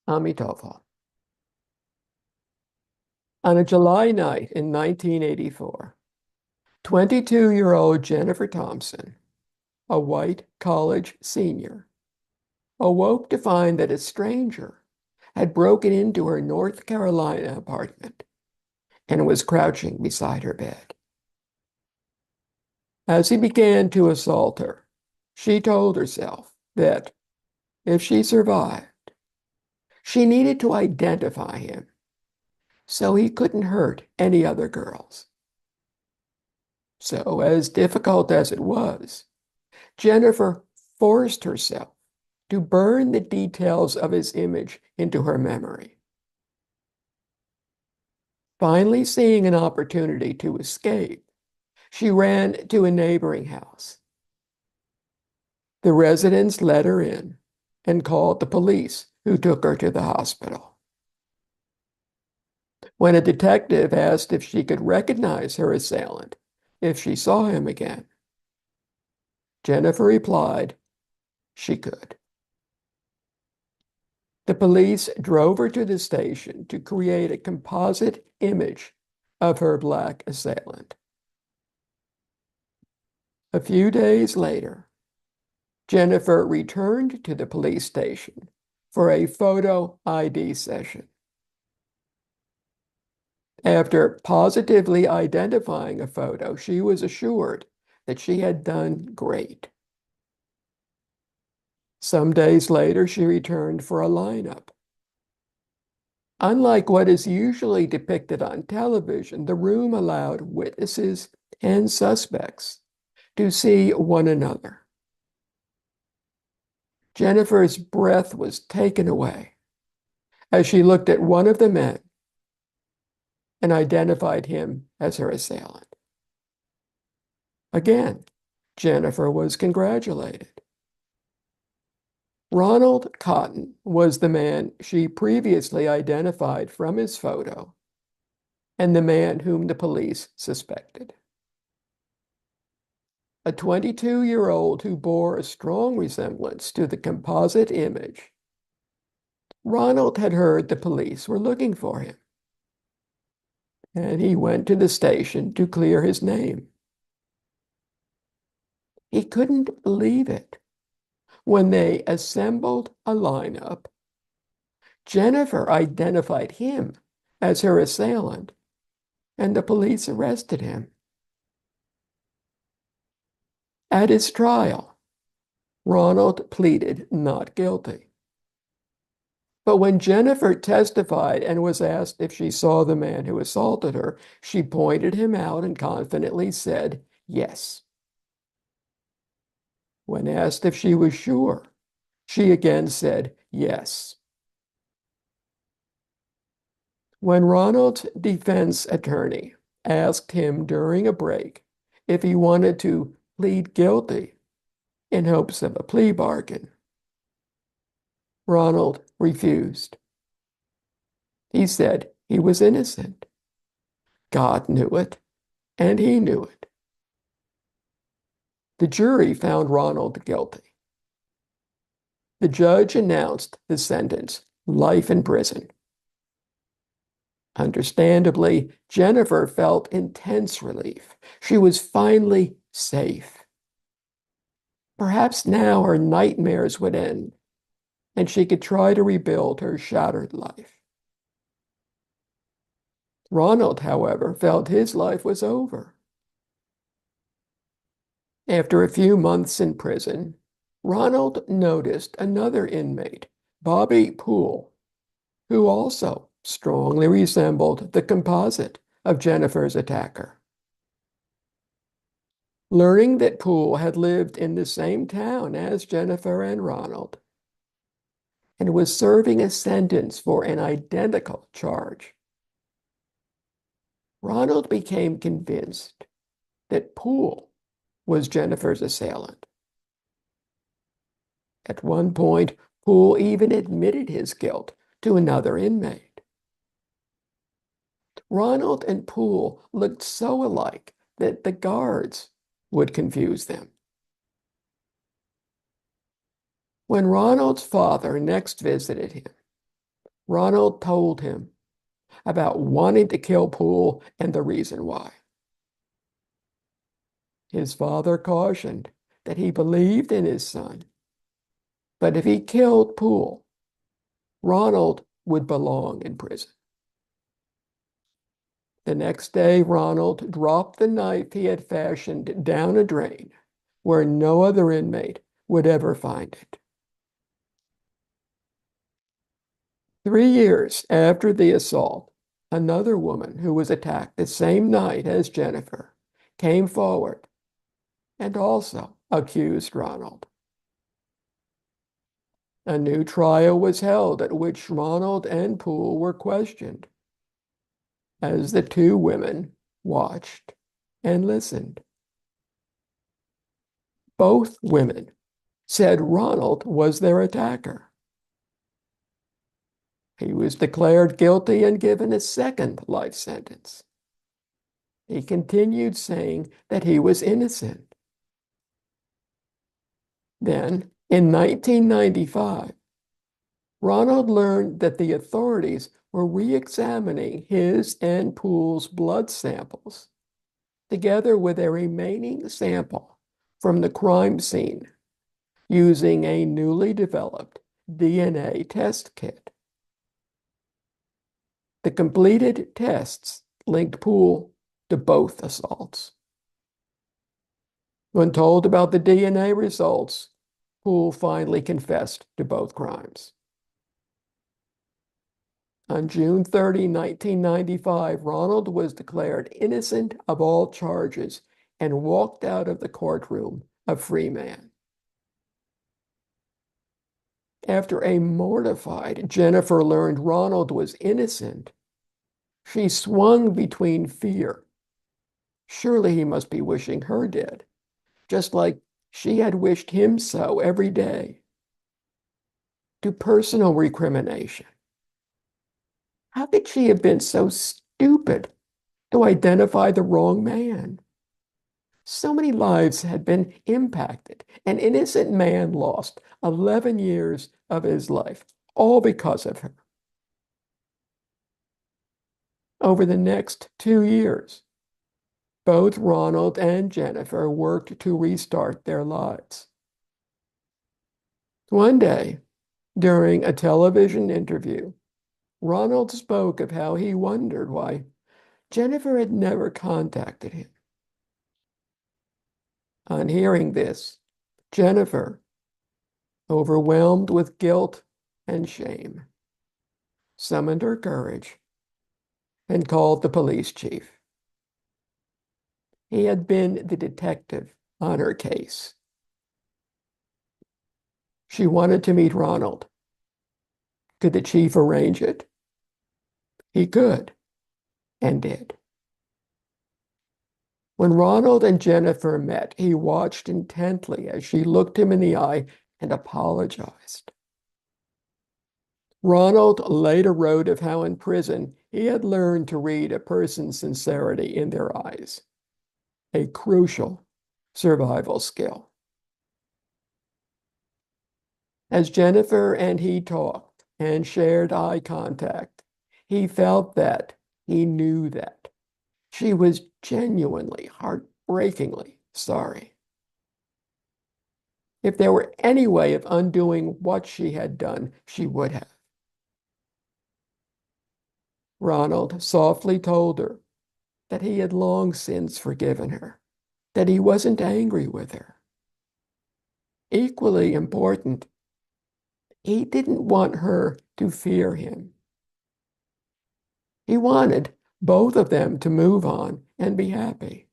Amitabha. On a July night in 1984, 22-year-old Jennifer Thompson, a white college senior, awoke to find that a stranger had broken into her North Carolina apartment and was crouching beside her bed. As he began to assault her, she told herself that if she survived, she needed to identify him so he couldn't hurt any other girls. So, as difficult as it was, Jennifer forced herself to burn the details of his image into her memory. Finally, seeing an opportunity to escape, she ran to a neighboring house. The residents let her in and called the police, who took her to the hospital. When a detective asked if she could recognize her assailant if she saw him again, Jennifer replied she could. The police drove her to the station to create a composite image of her black assailant. A few days later, Jennifer returned to the police station for a photo ID session. After positively identifying a photo, she was assured that she had done great. Some days later, she returned for a lineup. Unlike what is usually depicted on television, the room allowed witnesses and suspects to see one another. Jennifer's breath was taken away as she looked at one of the men and identified him as her assailant. Again, Jennifer was congratulated. Ronald Cotton was the man she previously identified from his photo and the man whom the police suspected. A 22-year-old who bore a strong resemblance to the composite image. Ronald had heard the police were looking for him, and he went to the station to clear his name. He couldn't believe it. When they assembled a lineup, Jennifer identified him as her assailant, and the police arrested him. At his trial, Ronald pleaded not guilty. But when Jennifer testified and was asked if she saw the man who assaulted her, she pointed him out and confidently said yes. When asked if she was sure, she again said yes. When Ronald's defense attorney asked him during a break if he wanted to plead guilty in hopes of a plea bargain, Ronald refused. He said he was innocent. God knew it, and he knew it. The jury found Ronald guilty. The judge announced the sentence, life in prison. Understandably, Jennifer felt intense relief. She was finally safe. Perhaps now her nightmares would end, and she could try to rebuild her shattered life. Ronald, however, felt his life was over. After a few months in prison, Ronald noticed another inmate, Bobby Poole, who also strongly resembled the composite of Jennifer's attacker. Learning that Poole had lived in the same town as Jennifer and Ronald and was serving a sentence for an identical charge, Ronald became convinced that Poole was Jennifer's assailant. At one point, Poole even admitted his guilt to another inmate. Ronald and Poole looked so alike that the guards would confuse them. When Ronald's father next visited him, Ronald told him about wanting to kill Poole and the reason why. His father cautioned that he believed in his son, but if he killed Poole, Ronald would belong in prison. The next day, Ronald dropped the knife he had fashioned down a drain where no other inmate would ever find it. 3 years after the assault, another woman who was attacked the same night as Jennifer came forward and also accused Ronald. A new trial was held at which Ronald and Poole were questioned as the two women watched and listened. Both women said Ronald was their attacker. He was declared guilty and given a second life sentence. He continued saying that he was innocent. Then, in 1995, Ronald learned that the authorities were re-examining his and Poole's blood samples, together with a remaining sample from the crime scene, using a newly developed DNA test kit. The completed tests linked Poole to both assaults. When told about the DNA results, Poole finally confessed to both crimes. On June 30, 1995, Ronald was declared innocent of all charges and walked out of the courtroom a free man. After a mortified Jennifer learned Ronald was innocent, she swung between fear. Surely he must be wishing her dead, just like she had wished him so every day, to personal recrimination. How could she have been so stupid to identify the wrong man? So many lives had been impacted. An innocent man lost 11 years of his life, all because of her. Over the next 2 years, both Ronald and Jennifer worked to restart their lives. One day, during a television interview, Ronald spoke of how he wondered why Jennifer had never contacted him. On hearing this, Jennifer, overwhelmed with guilt and shame, summoned her courage and called the police chief. He had been the detective on her case. She wanted to meet Ronald. Could the chief arrange it? He could, and did. When Ronald and Jennifer met, he watched intently as she looked him in the eye and apologized. Ronald later wrote of how in prison he had learned to read a person's sincerity in their eyes, a crucial survival skill. As Jennifer and he talked and shared eye contact, he felt that, he knew that. She was genuinely, heartbreakingly sorry. If there were any way of undoing what she had done, she would have. Ronald softly told her that he had long since forgiven her, that he wasn't angry with her. Equally important, he didn't want her to fear him. He wanted both of them to move on and be happy.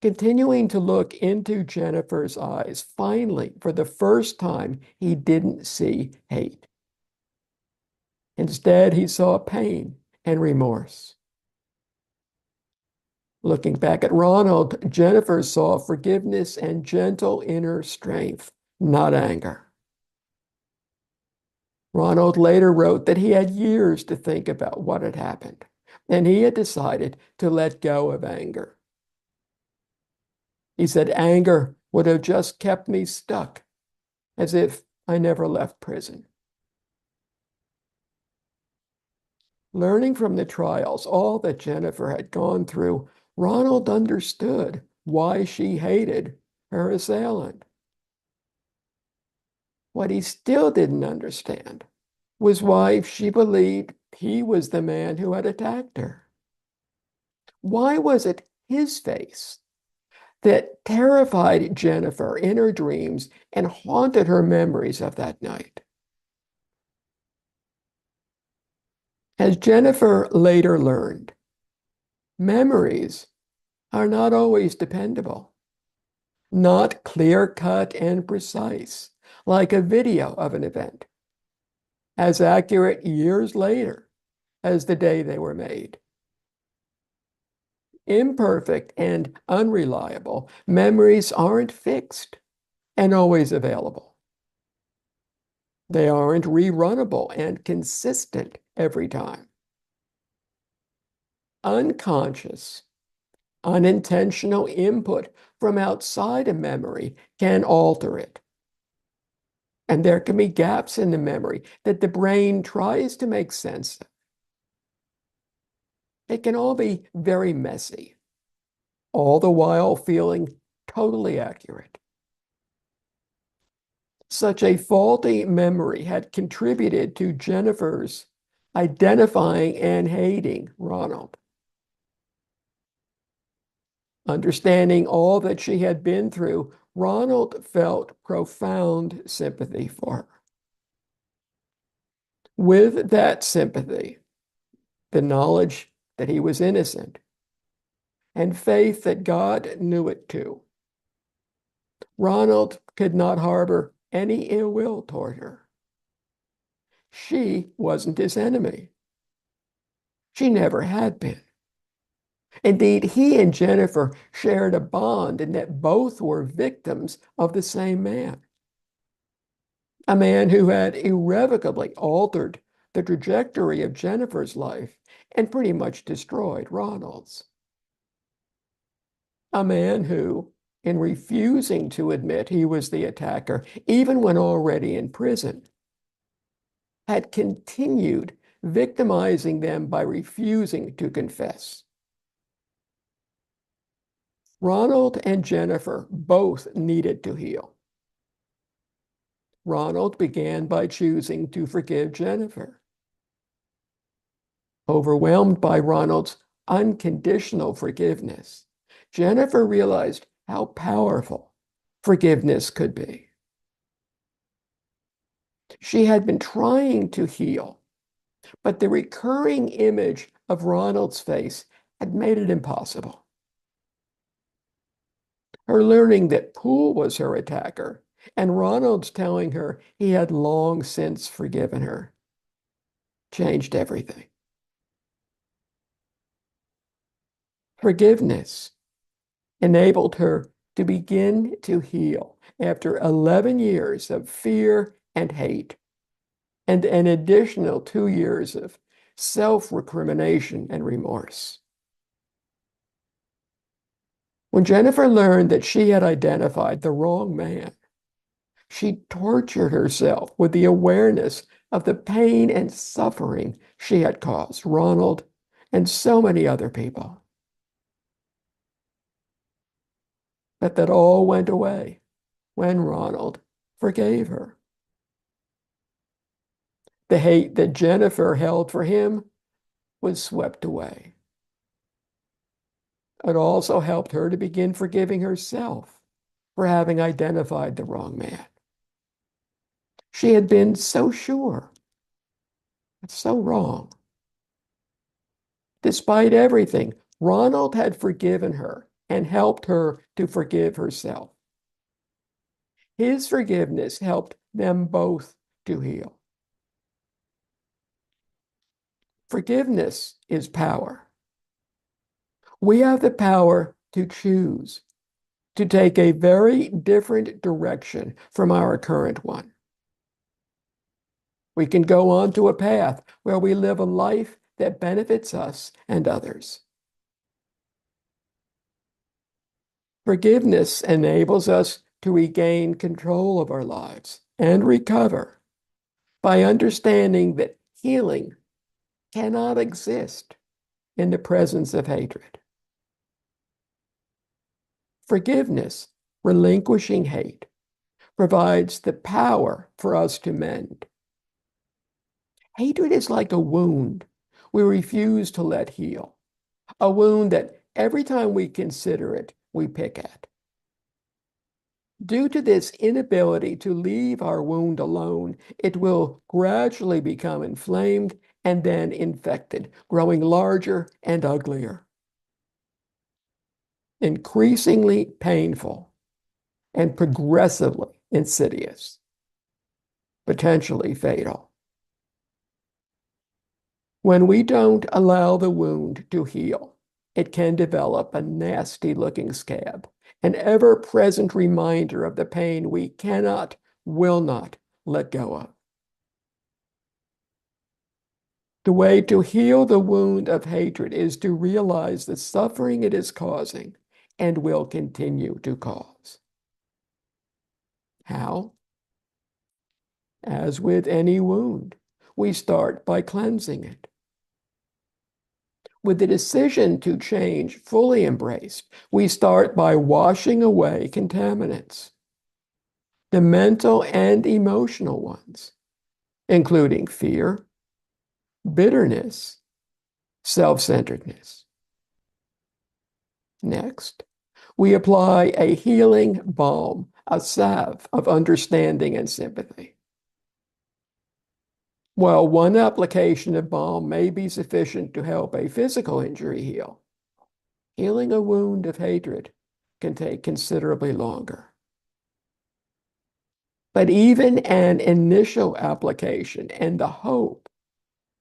Continuing to look into Jennifer's eyes, finally, for the first time, he didn't see hate. Instead, he saw pain and remorse. Looking back at Ronald, Jennifer saw forgiveness and gentle inner strength, not anger. Ronald later wrote that he had years to think about what had happened, and he had decided to let go of anger. He said anger would have just kept me stuck, as if I never left prison. Learning from the trials, all that Jennifer had gone through, Ronald understood why she hated her assailant. What he still didn't understand was why she believed he was the man who had attacked her. Why was it his face that terrified Jennifer in her dreams and haunted her memories of that night? As Jennifer later learned, memories are not always dependable, not clear-cut and precise, like a video of an event, as accurate years later as the day they were made. Imperfect and unreliable, memories aren't fixed and always available. They aren't rerunnable and consistent every time. Unconscious, unintentional input from outside a memory can alter it. And there can be gaps in the memory that the brain tries to make sense of. It can all be very messy, all the while feeling totally accurate. Such a faulty memory had contributed to Jennifer's identifying and hating Ronald. Understanding all that she had been through, Ronald felt profound sympathy for her. With that sympathy, the knowledge that he was innocent, and faith that God knew it too, Ronald could not harbor any ill will toward her. She wasn't his enemy. She never had been. Indeed, he and Jennifer shared a bond in that both were victims of the same man. A man who had irrevocably altered the trajectory of Jennifer's life and pretty much destroyed Ronald's. A man who, in refusing to admit he was the attacker, even when already in prison, had continued victimizing them by refusing to confess. Ronald and Jennifer both needed to heal. Ronald began by choosing to forgive Jennifer. Overwhelmed by Ronald's unconditional forgiveness, Jennifer realized how powerful forgiveness could be. She had been trying to heal, but the recurring image of Ronald's face had made it impossible. Her learning that Poole was her attacker and Ronald's telling her he had long since forgiven her changed everything. Forgiveness enabled her to begin to heal after 11 years of fear and hate, and an additional 2 years of self-recrimination and remorse. When Jennifer learned that she had identified the wrong man, she tortured herself with the awareness of the pain and suffering she had caused Ronald and so many other people. But that all went away when Ronald forgave her. The hate that Jennifer held for him was swept away. It also helped her to begin forgiving herself for having identified the wrong man. She had been so sure, but so wrong. Despite everything, Ronald had forgiven her and helped her to forgive herself. His forgiveness helped them both to heal. Forgiveness is power. We have the power to choose to take a very different direction from our current one. We can go on to a path where we live a life that benefits us and others. Forgiveness enables us to regain control of our lives and recover by understanding that healing cannot exist in the presence of hatred. Forgiveness, relinquishing hate, provides the power for us to mend. Hatred is like a wound we refuse to let heal, a wound that every time we consider it, we pick at. Due to this inability to leave our wound alone, it will gradually become inflamed and then infected, growing larger and uglier, increasingly painful and progressively insidious, potentially fatal. When we don't allow the wound to heal, it can develop a nasty-looking scab, an ever-present reminder of the pain we cannot, will not let go of. The way to heal the wound of hatred is to realize the suffering it is causing and will continue to cause. How? As with any wound, we start by cleansing it. With the decision to change fully embraced, we start by washing away contaminants, the mental and emotional ones, including fear, bitterness, self-centeredness. Next, we apply a healing balm, a salve of understanding and sympathy. While one application of balm may be sufficient to help a physical injury heal, healing a wound of hatred can take considerably longer. But even an initial application and the hope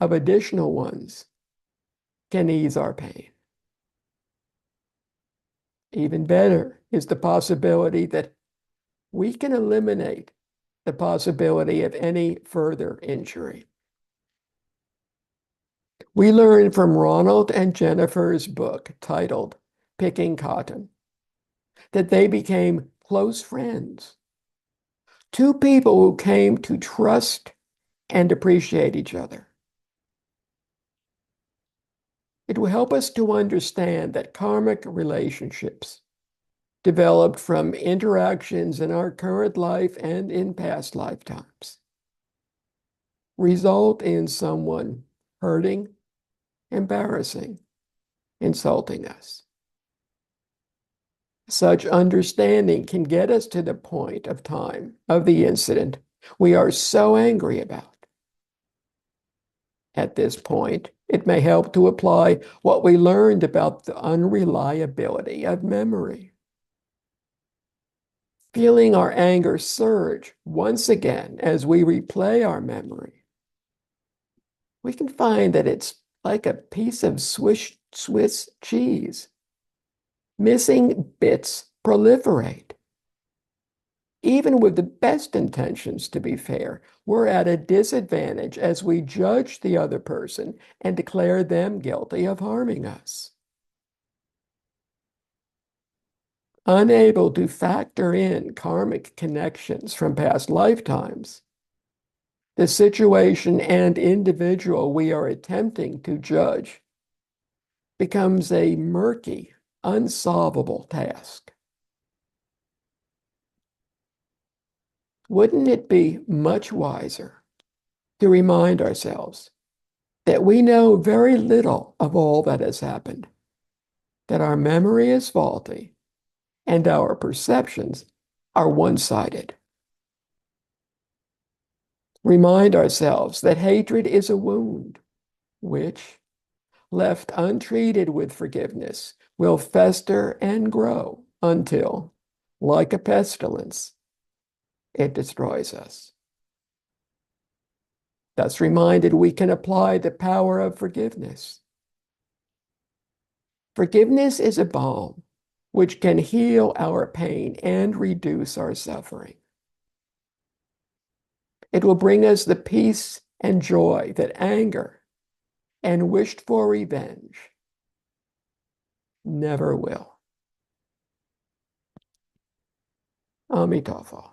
of additional ones can ease our pain. Even better is the possibility that we can eliminate the possibility of any further injury. We learn from Ronald and Jennifer's book titled Picking Cotton that they became close friends, two people who came to trust and appreciate each other. It will help us to understand that karmic relationships developed from interactions in our current life and in past lifetimes result in someone hurting, embarrassing, insulting us. Such understanding can get us to the point of time of the incident we are so angry about. At this point, it may help to apply what we learned about the unreliability of memory. Feeling our anger surge once again as we replay our memory, we can find that it's like a piece of Swiss cheese. Missing bits proliferate. Even with the best intentions, to be fair, we're at a disadvantage as we judge the other person and declare them guilty of harming us. Unable to factor in karmic connections from past lifetimes, the situation and individual we are attempting to judge becomes a murky, unsolvable task. Wouldn't it be much wiser to remind ourselves that we know very little of all that has happened, that our memory is faulty, and our perceptions are one-sided? Remind ourselves that hatred is a wound, which, left untreated with forgiveness, will fester and grow until, like a pestilence, it destroys us. Thus reminded, we can apply the power of forgiveness. Forgiveness is a balm which can heal our pain and reduce our suffering. It will bring us the peace and joy that anger and wished for revenge never will. Amitabha.